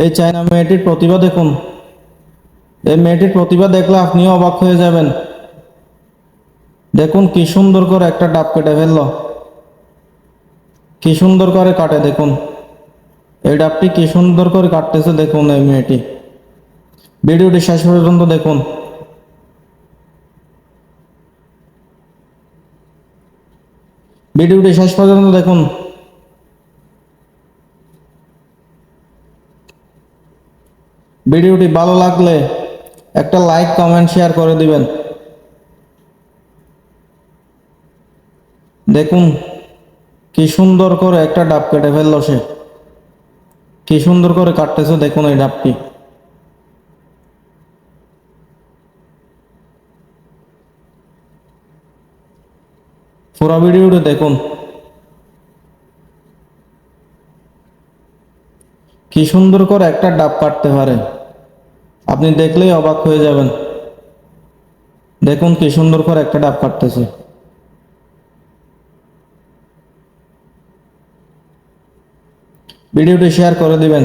এই চায়না মেয়েটির প্রতিভা দেখুন। এই মেয়েটির প্রতিভা দেখলে আপনিও অবাক হয়ে যাবেন। দেখুন কি সুন্দর করে একটা ডাব কেটে ফেললো, কি সুন্দর করে কাটে দেখুন। এই ডাবটি কি সুন্দর করে কাটতেছে দেখুন এই মেয়েটি। ভিডিওটি শেষ পর্যন্ত দেখুন। ভিডিওটি শেষ পর্যন্ত দেখুন। ভিডিওটি ভালো লাগলে একটা লাইক কমেন্ট শেয়ার করে দিবেন। দেখুন কি সুন্দর করে একটা ডাব কেটে ফেললো সে, কি সুন্দর করে কাটতেছে দেখুন এই ডাবটি। পুরো ভিডিওটি দেখুন। কি সুন্দর করে একটা ডাব কাটতে পারে, আপনি দেখলেই অবাক হয়ে যাবেন। দেখুন কি সুন্দর করে একটা ডাব কাটতেছে। ভিডিওটি শেয়ার করে দিবেন।